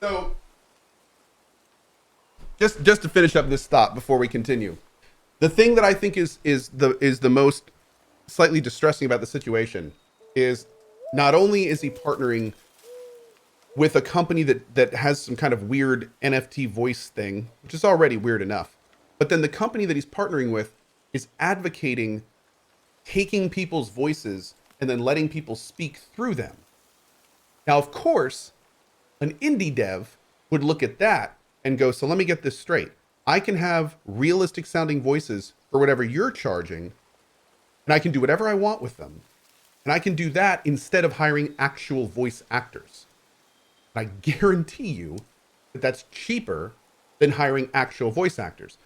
So, just to finish up this thought before we continue, the thing that I think is the most slightly distressing about the situation is not only is he partnering with a company that has some kind of weird NFT voice thing, which is already weird enough, but then the company that he's partnering with is advocating taking people's voices and then letting people speak through them. Now, of course, an indie dev would look at that and go, so let me get this straight. I can have realistic sounding voices for whatever you're charging, and I can do whatever I want with them. And I can do that instead of hiring actual voice actors. And I guarantee you that that's cheaper than hiring actual voice actors.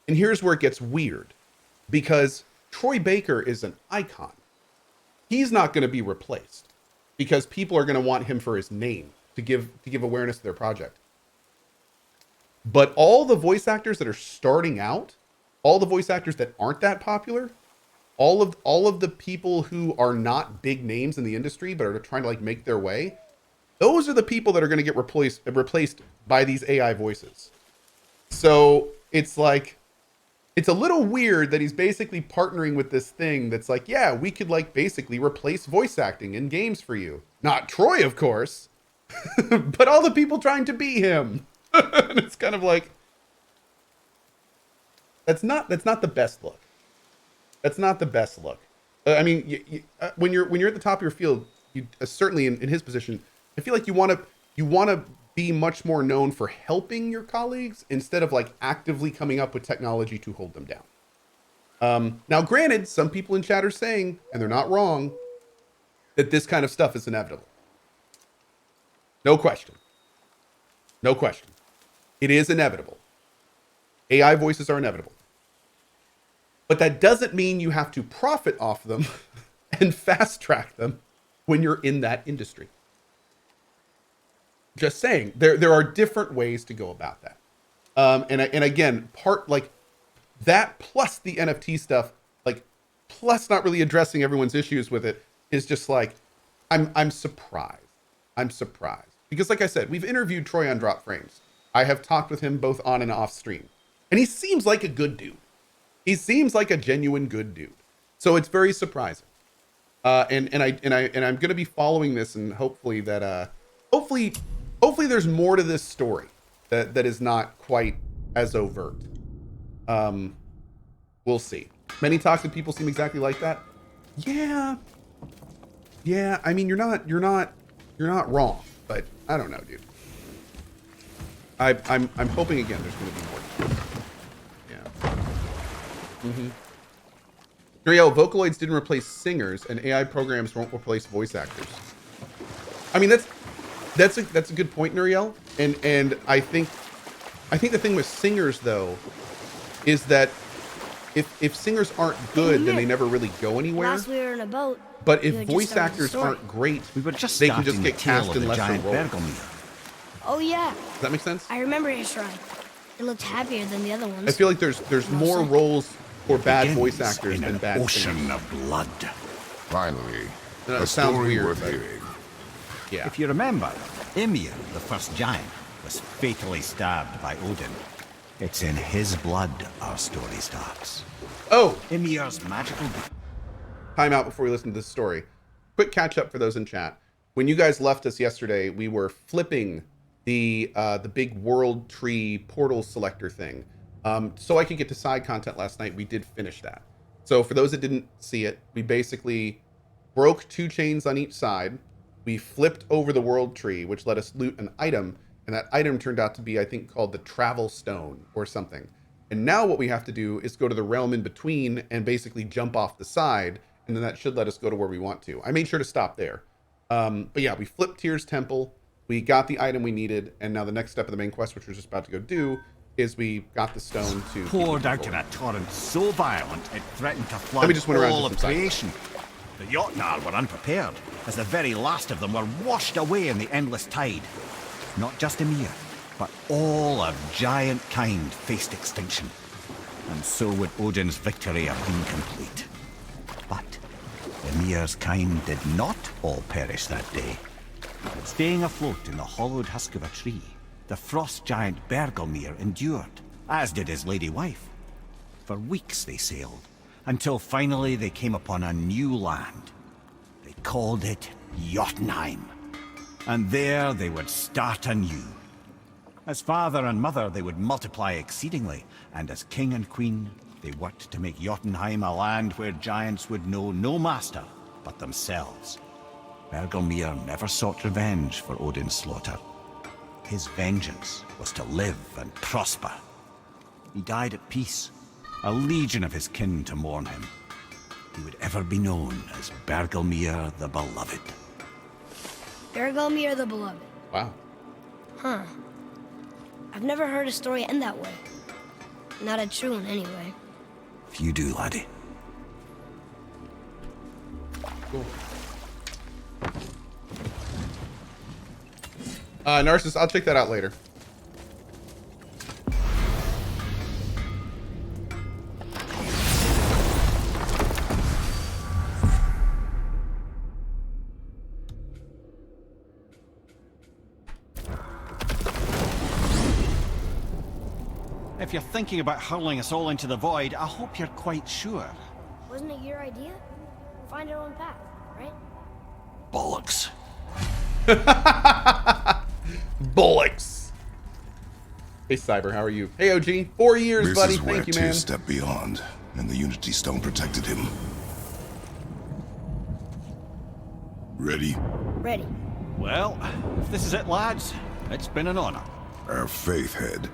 And here's where it gets weird, because Troy Baker is an icon. He's not going to be replaced because people are going to want him for his name to give awareness to their project. But all the voice actors that are starting out, all the voice actors that aren't that popular, all of the people who are not big names in the industry but are trying to like make their way, those are the people that are going to get replaced by these AI voices. So it's like, it's a little weird that he's basically partnering with this thing that's like, yeah, we could like basically replace voice acting in games for you. Not Troy, of course, but all the people trying to be him. And it's kind of like, that's not the best look. That's not the best look. I mean, when you're at the top of your field, you certainly in his position, I feel like you want to be much more known for helping your colleagues instead of like actively coming up with technology to hold them down. Now, granted, some people in chat are saying, and they're not wrong, that this kind of stuff is inevitable. No question. No question. It is inevitable. AI voices are inevitable. But that doesn't mean you have to profit off them and fast track them when you're in that industry. Just saying, there are different ways to go about that. And again, part like that plus the NFT stuff, like plus not really addressing everyone's issues with it is just like, I'm surprised. I'm surprised. Because like I said, we've interviewed Troy on Drop Frames. I have talked with him both on and off stream. And he seems like a good dude. He seems like a genuine good dude. So it's very surprising. And I'm going to be following this, and hopefully that hopefully there's more to this story that is not quite as overt. We'll see. Many toxic people seem exactly like that. Yeah. I mean, you're not wrong, but I don't know, dude. I'm hoping again there's going to be more. Yeah. Nuriel, Vocaloids didn't replace singers, and AI programs won't replace voice actors. I mean, that's a good point, Nuriel. And I think the thing with singers though is that if singers aren't good, then they never really go anywhere. Last we were in a boat. But if voice actors aren't great, we were just they can just get cast in lesser roles. Oh yeah. Does that make sense? I remember his shrine. It looked happier than the other ones. I feel like there's more roles for bad voice actors than bad ocean singers. of blood. Finally, a story weird, worth but hearing. yeah. If you remember, Mimir, the first giant, was fatally stabbed by Odin. It's in his blood our story starts. Oh, Mimir's magical... time out before we listen to this story. Quick catch up for those in chat. When you guys left us yesterday, we were flipping the big world tree portal selector thing. So I could get to side content last night. We did finish that. So for those that didn't see it, we basically broke 2 chains on each side. We flipped over the world tree, which let us loot an item. And that item turned out to be, I think, called the travel stone or something. And now what we have to do is go to the realm in between and basically jump off the side. And then that should let us go to where we want to. I made sure to stop there. But yeah, we flipped Tyr's temple. We got the item we needed. And now the next step of the main quest, which we're just about to go do, is we got the stone to... poured out in a torrent so violent it threatened to flood Let me just went around all to of some side creation. The Jotnar were unprepared, as the very last of them were washed away in the endless tide. Not just Mimir, but all of giant kind faced extinction. And so would Odin's victory have been complete. But Mimir's kind did not all perish that day. Staying afloat in the hollowed husk of a tree, the frost giant Bergelmir endured, as did his lady wife. For weeks they sailed, until finally they came upon a new land. They called it Jotunheim. And there they would start anew. As father and mother, they would multiply exceedingly, and as king and queen, they worked to make Jotunheim a land where giants would know no master but themselves. Bergelmir never sought revenge for Odin's slaughter. His vengeance was to live and prosper. He died at peace, a legion of his kin to mourn him. He would ever be known as Bergelmir the Beloved. Bergelmir the Beloved. Wow. Huh. I've never heard a story end that way. Not a true one, anyway. Few do, laddie. Cool. Narcissus, I'll check that out later. If you're thinking about hurling us all into the void, I hope you're quite sure. Wasn't it your idea? Find our own path, right? Bollocks. Bullocks. Hey, Cyber, how are you? Hey, OG. 4 years, This buddy. is where Thank you, man. Tyr stepped beyond, and the Unity Stone protected him. Ready? Ready. Well, if this is it, lads, it's been an honor. Our faith head.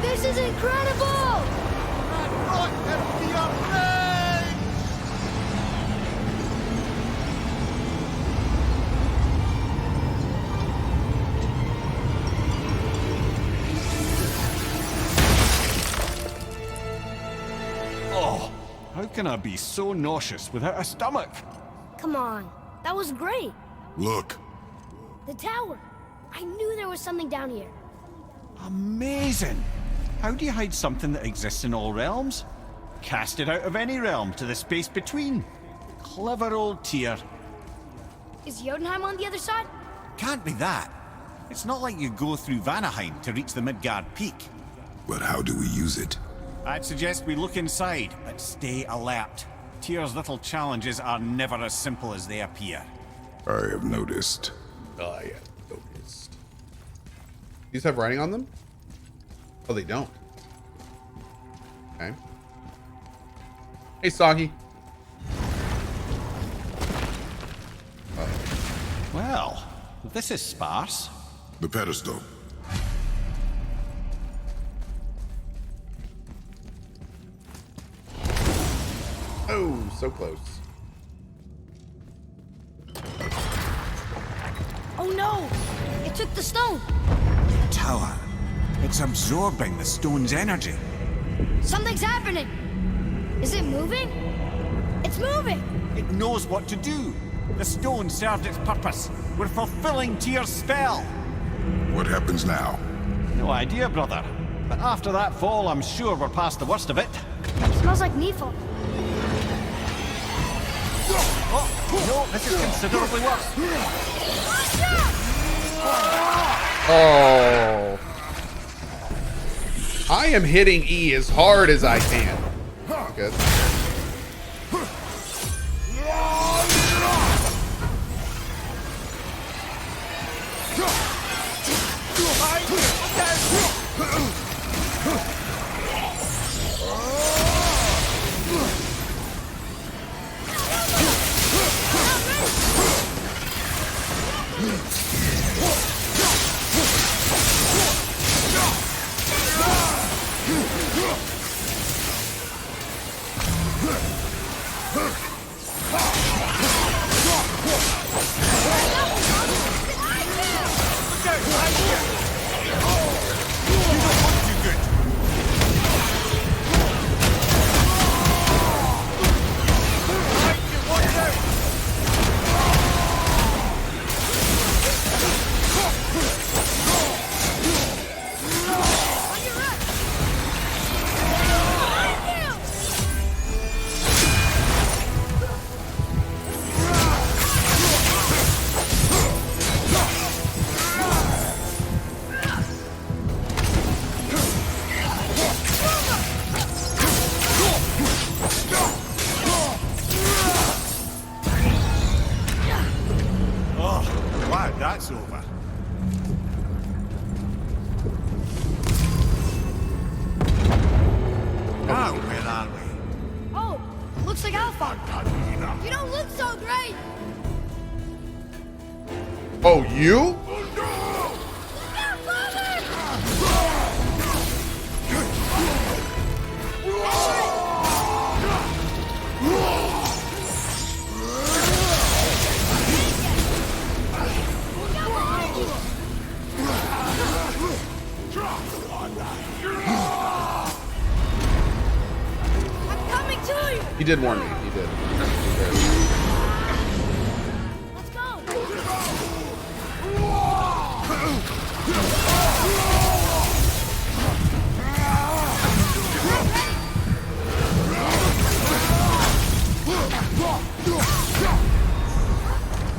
This is incredible! Oh, how can I be so nauseous without a stomach? Come on. That was great. Look, The tower. I knew there was something down here. Amazing! How do you hide something that exists in all realms? Cast it out of any realm to the space between. Clever old Tyr. Is Jotunheim on the other side? Can't be that. It's not like you go through Vanaheim to reach the Midgard Peak. but how do we use it? I'd suggest we look inside, but stay alert. Tyr's little challenges are never as simple as they appear. I have noticed. I have noticed. These have writing on them? Oh, they don't. Okay. Hey, Soggy. Well, this is sparse. The pedestal. Oh, so close. Oh no! It took the stone! Tower. It's absorbing the stone's energy. Something's happening! Is it moving? It's moving! It knows what to do. The stone served its purpose. We're fulfilling Tyr's spell. What happens now? No idea, brother. But after that fall, I'm sure we're past the worst of it. Smells like Needful. Oh, no, this is considerably worse. Oh. I am hitting E as hard as I can. Good. Oh, you? I'm coming to you. He did warn me. He did. Let's go.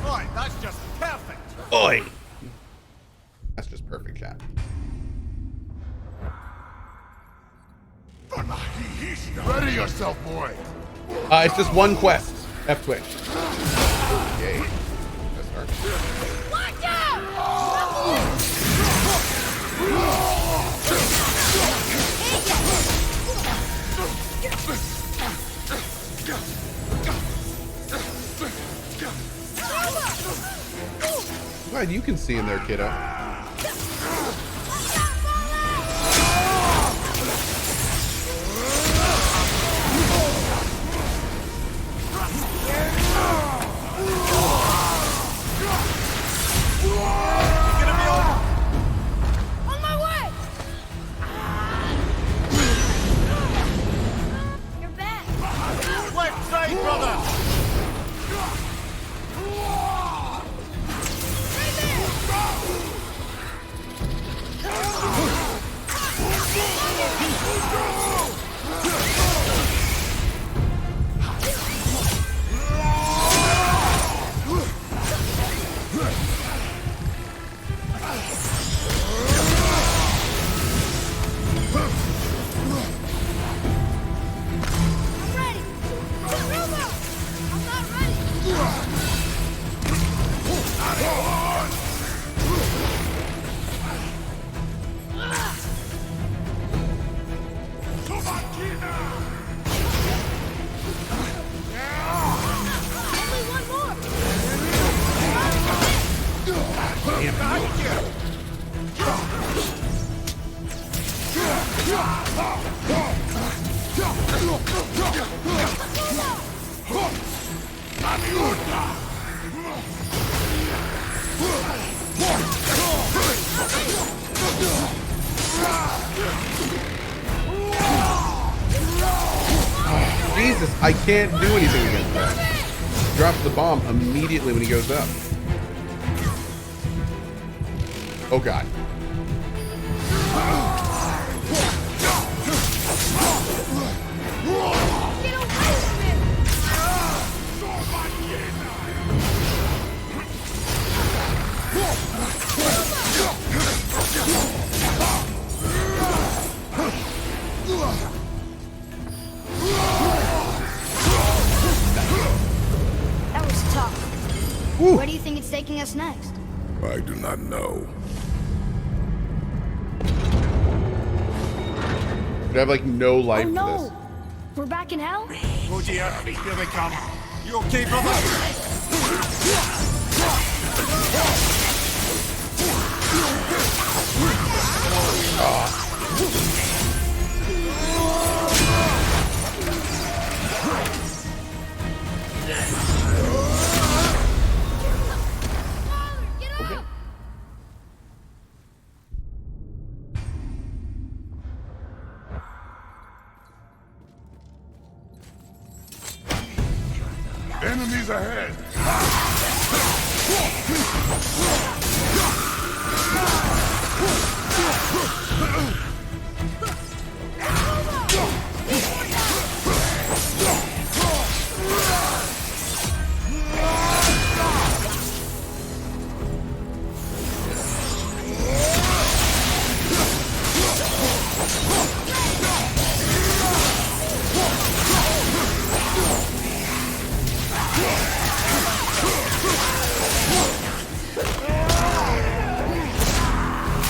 Right, that's just perfect. Oi! That's just perfect, chat. Ready yourself, boy. It's just one quest. F Twitch. Yay. That's hard. Watch out! Glad you can see in there, kiddo. On my way! You're back. Left side, brother. I'm ready. Rubo! I'm not ready. Only one more. Jesus, I can't do anything against that. Drops the bomb immediately when he goes up. Oh god. Get away from him! That was tough. Woo. Where do you think it's taking us next? I do not know. But I have like no life Oh for no! this. We're back in hell? Oh dear, here they come. You okay, brother? Get up! Enemies ahead.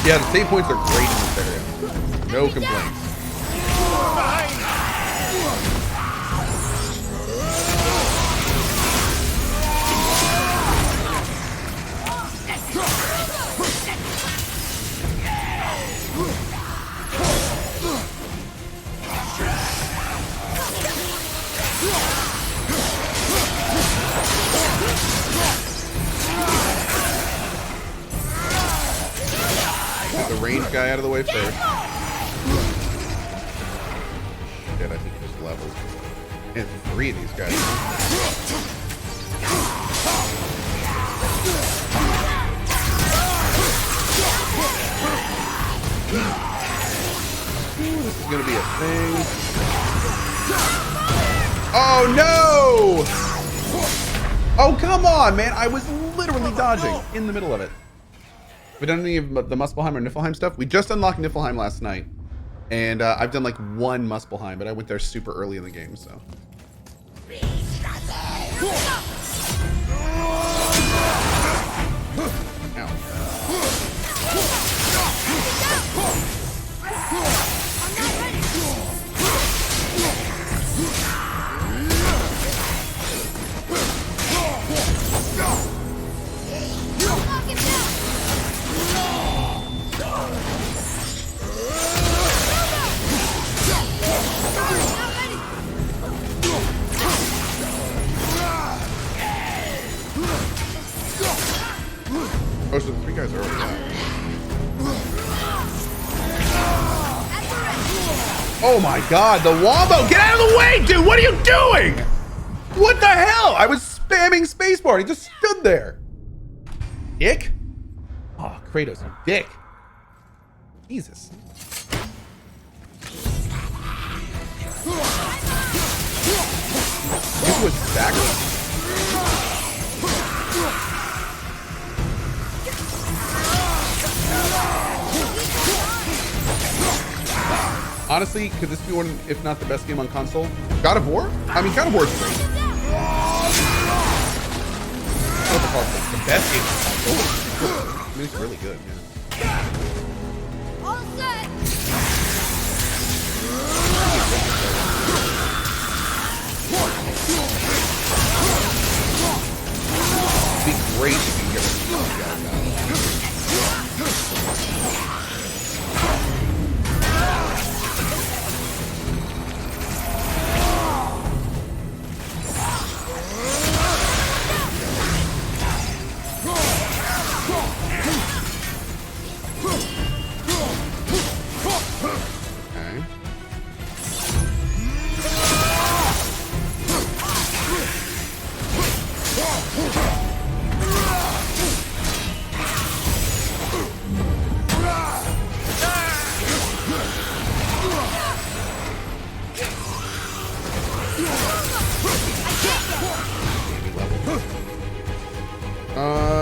Yeah, the save points are great in this area. No complaints. range guy out of the way first. Shit, I think he just leveled. And 3 of these guys. Ooh, this is gonna be a thing. Oh no! Oh, come on, man. I was literally dodging in the middle of it. We done any of the Muspelheim or Niflheim stuff? We just unlocked Niflheim last night. And I've done like 1 Muspelheim, but I went there super early in the game, so. Ow. Oh, so the 3 guys are already out. Oh my god, the Wombo! Get out of the way, dude! What are you doing? What the hell? I was spamming spacebar. He just stood there. Dick? Oh, Kratos, you dick. Jesus. It was staggered. Honestly, could this be one, if not the best game on console? God of War? I mean, God of War is great. The best game on console. I mean, it's really good, yeah. All set. It'd be great if you can get rid of these guys now.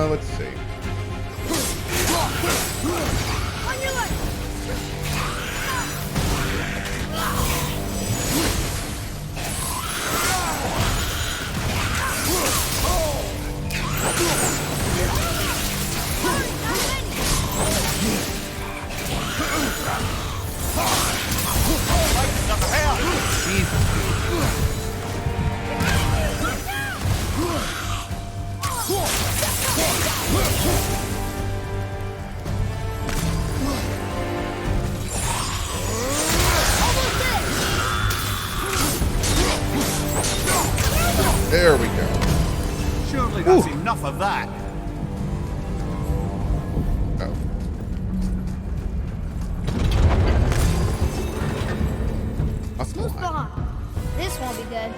Let's see. On your left. There we go. Surely that's enough of that. Oh. Muspelheim. This won't be good.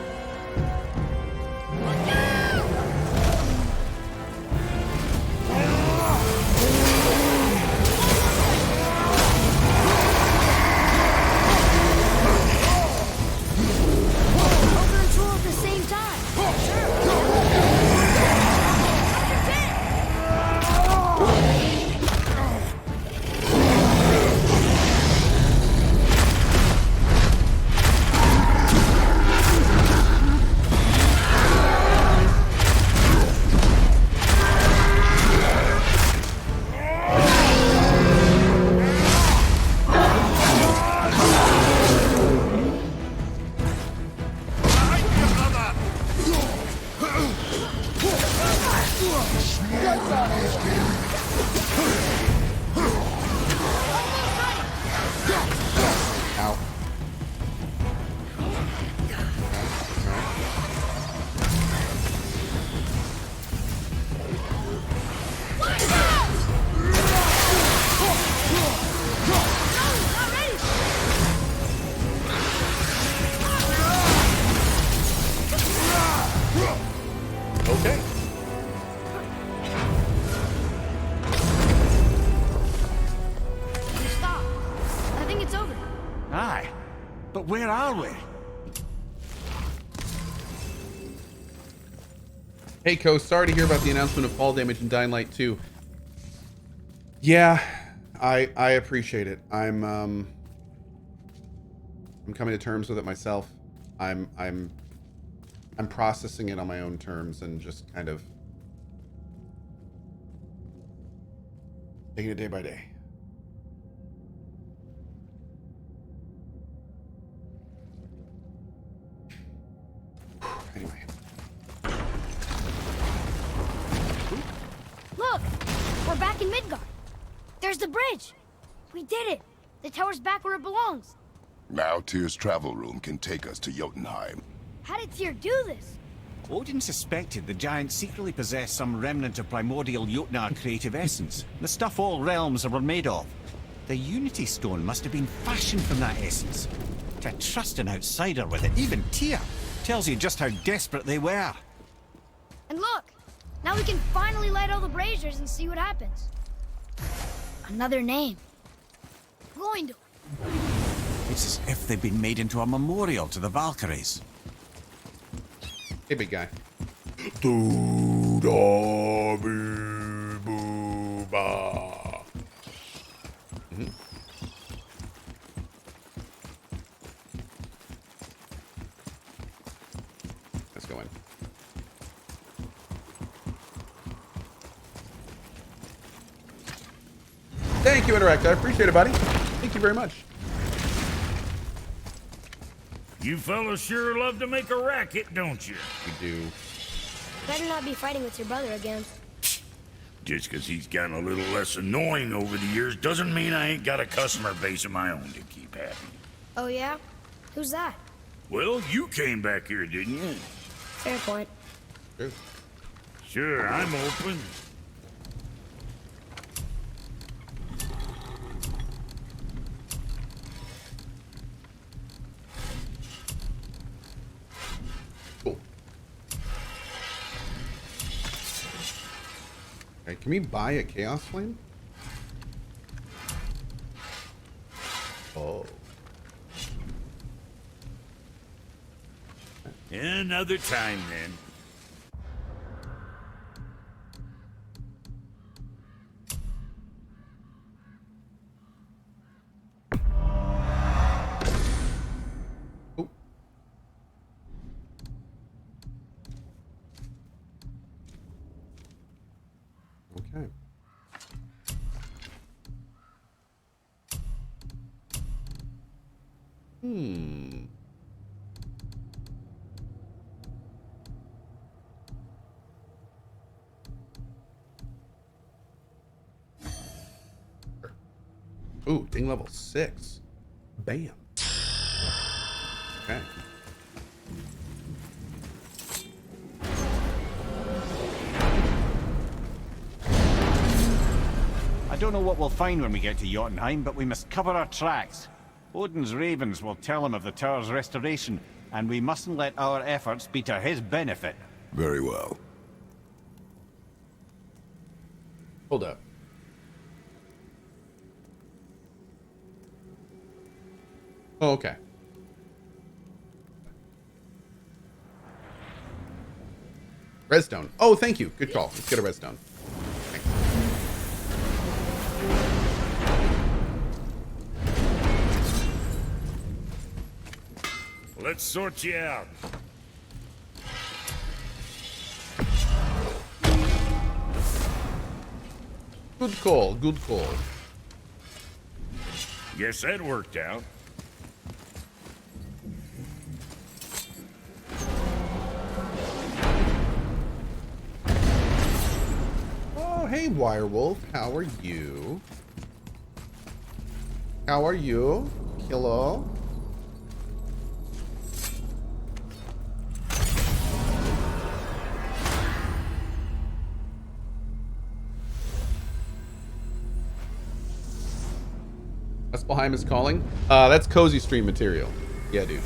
Over and through at the same time. Ow. where are we? Hey, Co, sorry to hear about the announcement of fall damage in Dying Light 2. Yeah, I appreciate it. I'm coming to terms with it myself. I'm processing it on my own terms and just kind of taking it day by day. Anyway. Look! We're back in Midgard. There's the bridge. We did it. The tower's back where it belongs. Now Tyr's travel room can take us to Jotunheim. How did Tyr do this? Odin suspected the giant secretly possessed some remnant of primordial Jotnar creative essence, the stuff all realms were made of. The Unity Stone must have been fashioned from that essence. To trust an outsider with it, even Tyr, tells you just how desperate they were. And look! Now we can finally light all the braziers and see what happens. Another name. Gloindor. It's as if they've been made into a memorial to the Valkyries. Hey, big guy. Let's go in. Thank you, Interact. I appreciate it, buddy. Thank you very much. You fellas sure love to make a racket, don't you? We do. Better not be fighting with your brother again. Just 'cause he's gotten a little less annoying over the years doesn't mean I ain't got a customer base of my own to keep happy. Oh yeah? Who's that? Well, you came back here, didn't you? Fair point. True. Sure, I'm open. Cool. Okay, can we buy a Chaos Flame? Oh. Another time, then. Oh. Okay. Ooh, ding level 6. Bam. Okay. I don't know what we'll find when we get to Jotunheim, but we must cover our tracks. Odin's ravens will tell him of the tower's restoration, and we mustn't let our efforts be to his benefit. Very well. Hold up. Oh, okay. Redstone. Oh, thank you. Good call. Let's get a redstone. Thanks. Let's sort you out. Good call. Good call. Guess that worked out. Oh, hey, Wirewolf. How are you? How are you? Hello? Muspelheim is calling. That's cozy stream material. Yeah, dude.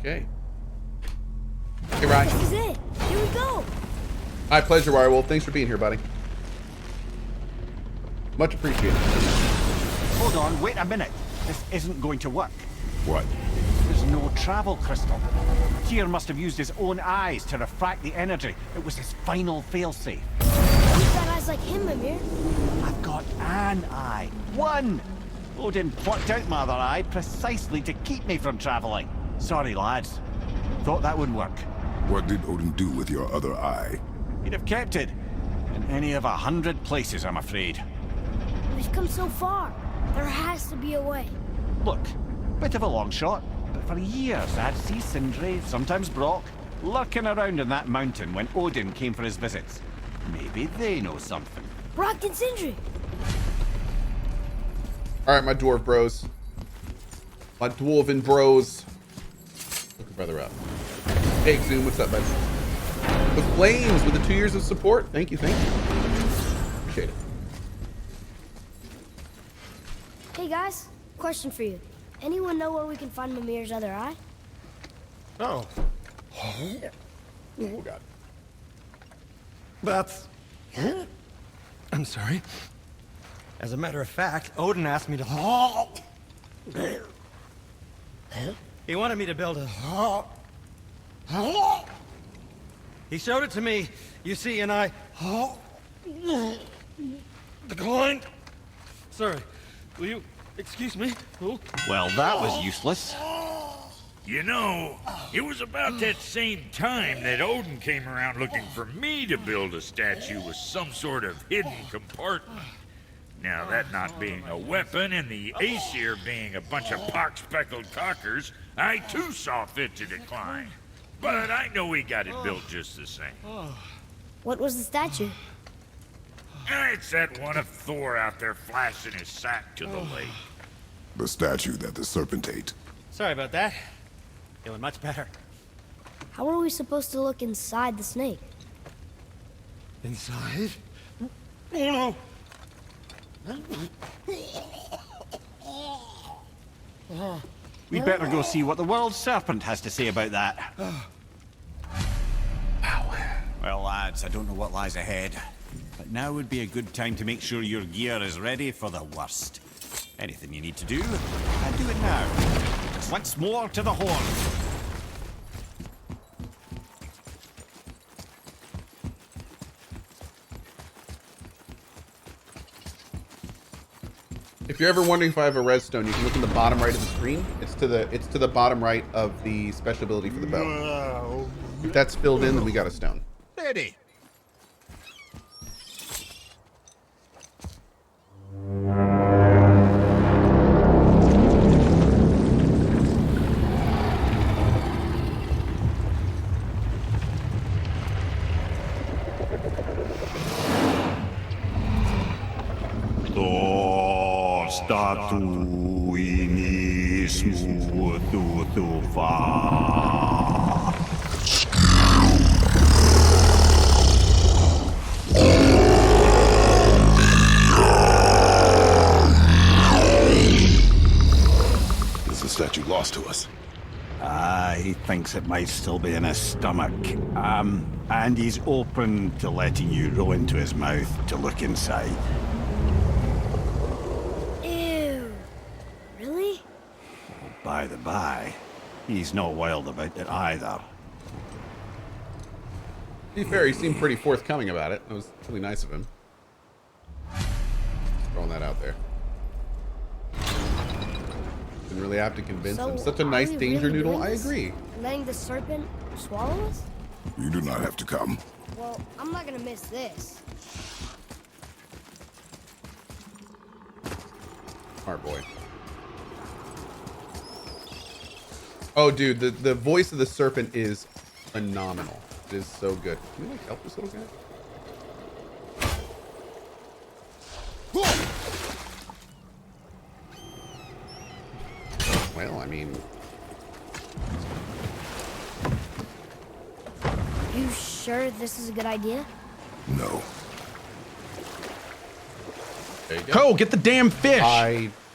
Okay. Hey, Ryan. This is it. Here we go. My pleasure, Wirewolf. Thanks for being here, buddy. Much appreciated. Hold on, wait a minute. This isn't going to work. What? There's no travel crystal. Tyr must have used his own eyes to refract the energy. It was his final failsafe. You've got eyes like him, Mimir. I've got an eye. One! Odin plucked out my other eye precisely to keep me from traveling. Sorry, lads. Thought that would work. What did Odin do with your other eye? He'd have kept it. In any of 100 places, I'm afraid. We've come so far. There has to be a way. Look, bit of a long shot, but for years I'd see Sindri, sometimes Brock, lurking around in that mountain when Odin came for his visits. Maybe they know something. Brock and Sindri. All right, my dwarf bros. My dwarven bros. Look your brother up. Hey, Zoom, what's up, bud? The Flames with the 2 years of support. Thank you, thank you. Appreciate it. Hey guys, question for you. Anyone know where we can find Mimir's other eye? Oh, Oh, God. that's... I'm sorry. As a matter of fact, Odin asked me to... He wanted me to build a... He showed it to me, you see, and I... declined. Sorry, will you excuse me? Oh. Well, that was useless. You know, it was about that same time that Odin came around looking for me to build a statue with some sort of hidden compartment. Now, that not being a weapon and the Aesir being a bunch of pock-speckled cockers, I too saw fit to decline. But I know he got it built just the same. What was the statue? It's that one of Thor out there flashing his sack to the lake. The statue that the serpent ate. Sorry about that. Feeling much better. How are we supposed to look inside the snake? Inside? Oh no! We'd better go see what the world's serpent has to say about that. Well, lads, I don't know what lies ahead, but now would be a good time to make sure your gear is ready for the worst. Anything you need to do, and do it now. Just once more to the horn. If you're ever wondering if I have a redstone, you can look in the bottom right of the screen. It's to the bottom right of the special ability for the bow. If that's filled in, then we got a stone. Ready. Statu inismu tutufa. Is the statue lost to us? He thinks it might still be in his stomach. And he's open to letting you roll into his mouth to look inside. By the by, he's not wild about it either. To be fair, he seemed pretty forthcoming about it. It was really nice of him. Throwing that out there. Didn't really have to convince him. Such a nice danger noodle. I agree. Letting the serpent swallow us? You do not have to come. Well, I'm not gonna miss this. Smart boy. Oh, dude, the voice of the serpent is phenomenal. It is so good. Can you, like, help this little guy? Well, I mean... You sure this is a good idea? No. There you go. Coh, get the damn fish!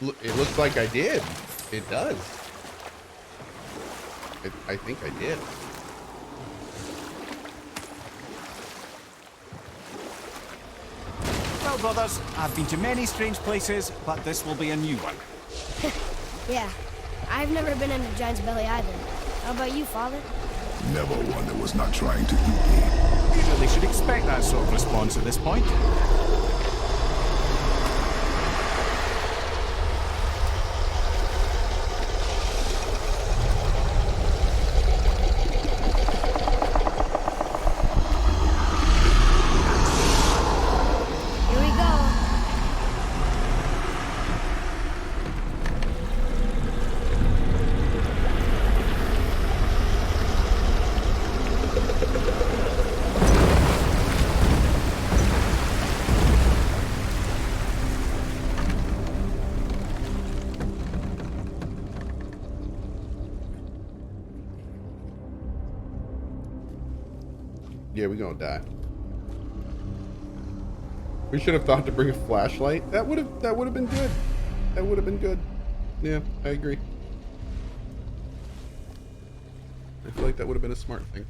It looks like I did. It does. I think I did. Well, brothers, I've been to many strange places, but this will be a new one. Yeah, I've never been in a giant's belly either. How about you, Father? Never one that was not trying to eat me. You really should expect that sort of response at this point. Here we go. Yeah, we're gonna die. We should have thought to bring a flashlight. That would have been good. That would have been good. Yeah, I agree. I feel like that would have been a smart thing.